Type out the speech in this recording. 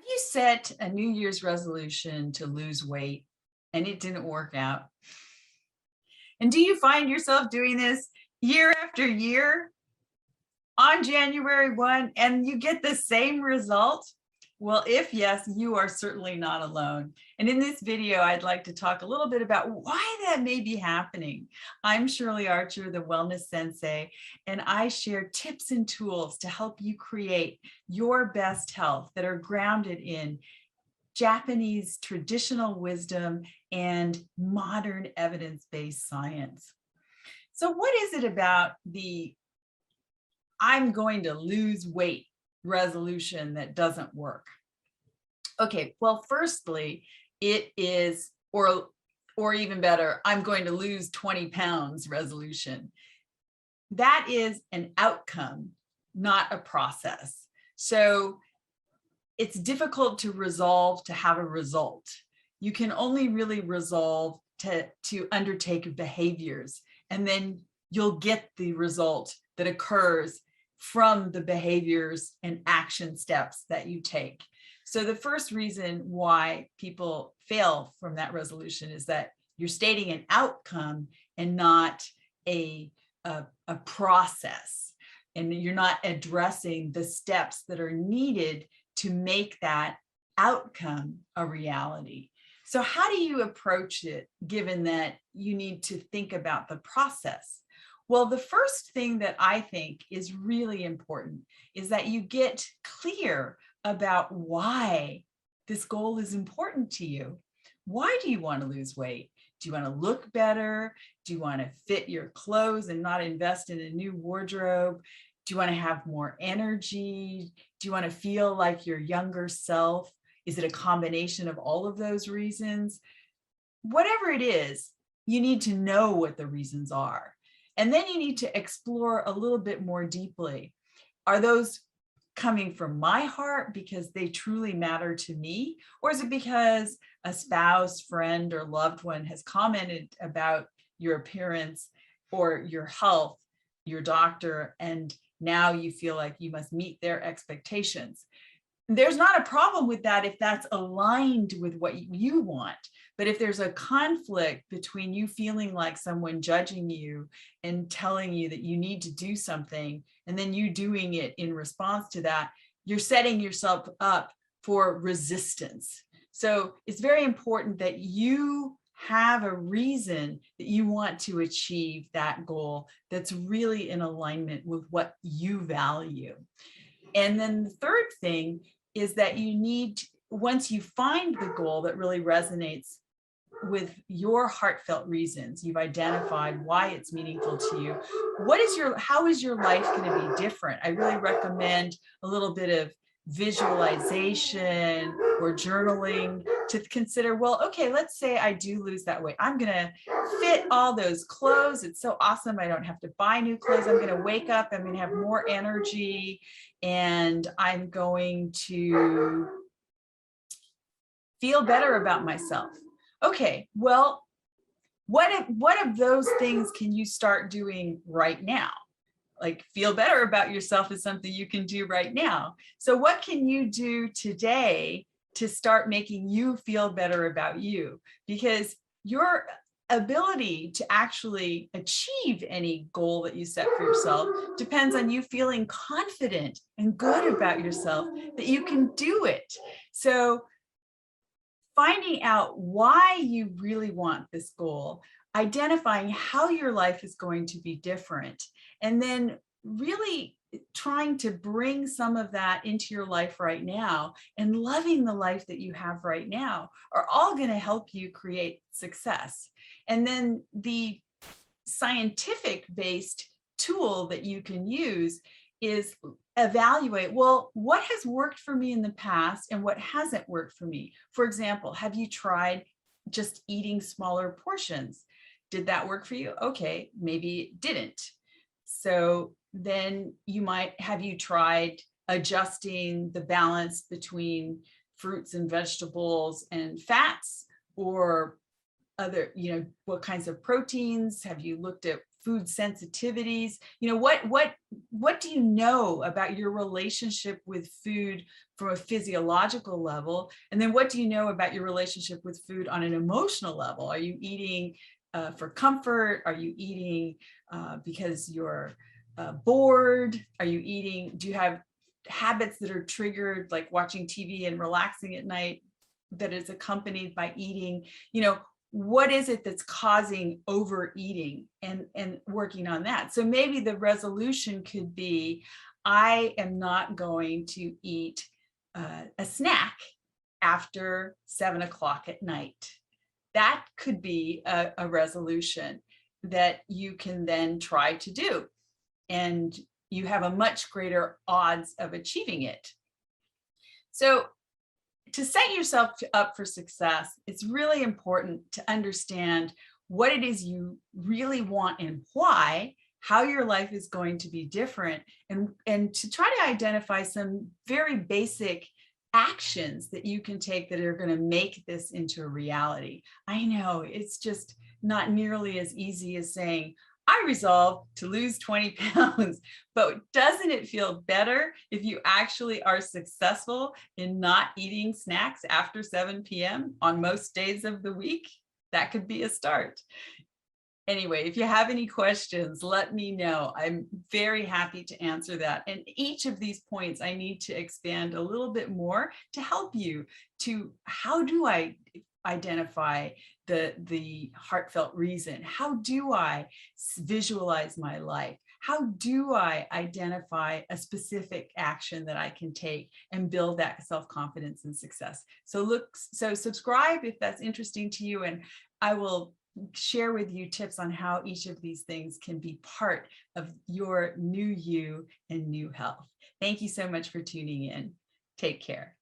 you set a New Year's resolution to lose weight and it didn't work out? And do you find yourself doing this year after year on January 1 and you get the same result? Well, if yes, you are certainly not alone. And in this video, I'd like to talk a little bit about why that may be happening. I'm Shirley Archer, the Wellness Sensei, and I share tips and tools to help you create your best health that are grounded in Japanese traditional wisdom and modern evidence-based science. So what is it about the I'm going to lose weight resolution that doesn't work? Okay, well, firstly, it is, or even better, I'm going to lose 20 pounds resolution. That is an outcome, not a process. So it's difficult to resolve to have a result. You can only really resolve to undertake behaviors, and then you'll get the result that occurs from the behaviors and action steps that you take. So the first reason why people fail from that resolution is that you're stating an outcome and not a process, and you're not addressing the steps that are needed to make that outcome a reality. So how do you approach it, given that you need to think about the process? Well, the first thing that I think is really important is that you get clear about why this goal is important to you. Why do you want to lose weight? Do you want to look better? Do you want to fit your clothes and not invest in a new wardrobe? Do you want to have more energy? Do you want to feel like your younger self? Is it a combination of all of those reasons? Whatever it is, you need to know what the reasons are. And then you need to explore a little bit more deeply. Are those coming from my heart because they truly matter to me? Or is it because a spouse, friend, or loved one has commented about your appearance or your health, your doctor, and now you feel like you must meet their expectations? There's not a problem with that if that's aligned with what you want. But if there's a conflict between you feeling like someone judging you and telling you that you need to do something, and then you doing it in response to that, you're setting yourself up for resistance. So it's very important that you have a reason that you want to achieve that goal that's really in alignment with what you value. And then the third thing is that you need, once you find the goal that really resonates with your heartfelt reasons, you've identified why it's meaningful to you, how is your life going to be different? I really recommend a little bit of visualization or journaling to consider, well, okay, let's say I do lose that weight. I'm going to fit all those clothes. It's so awesome. I don't have to buy new clothes. I'm going to wake up. I'm going to have more energy, and I'm going to feel better about myself. Okay, well, what of those things can you start doing right now? Like, feel better about yourself is something you can do right now. So what can you do today to start making you feel better about you? Because your ability to actually achieve any goal that you set for yourself depends on you feeling confident and good about yourself that you can do it. So finding out why you really want this goal, identifying how your life is going to be different, and then really trying to bring some of that into your life right now and loving the life that you have right now are all going to help you create success. And then the scientific based tool that you can use is evaluate, well, what has worked for me in the past and what hasn't worked for me? For example, have you tried just eating smaller portions? Did that work for you? Okay, maybe it didn't. So then have you tried adjusting the balance between fruits and vegetables and fats, or other, what kinds of proteins? Have you looked at food sensitivities? You know, what do you know about your relationship with food from a physiological level? And then what do you know about your relationship with food on an emotional level? Are you eating for comfort? Are you eating because you're bored? Are you eating, do you have habits that are triggered, like watching TV and relaxing at night, that is accompanied by eating? You know, what is it that's causing overeating, and working on that? So maybe the resolution could be, I am not going to eat a snack after 7 o'clock at night. That could be a resolution that you can then try to do, and you have a much greater odds of achieving it. So to set yourself up for success, it's really important to understand what it is you really want and why, how your life is going to be different, and to try to identify some very basic actions that you can take that are going to make this into a reality. I know it's just not nearly as easy as saying, I resolve to lose 20 pounds, but doesn't it feel better if you actually are successful in not eating snacks after 7 p.m. on most days of the week? That could be a start. Anyway, if you have any questions, let me know. I'm very happy to answer that. And each of these points, I need to expand a little bit more to help you to, how do I identify the heartfelt reason? How do I visualize my life? How do I identify a specific action that I can take and build that self-confidence and success? So subscribe if that's interesting to you, and I will share with you tips on how each of these things can be part of your new you and new health. Thank you so much for tuning in. Take care.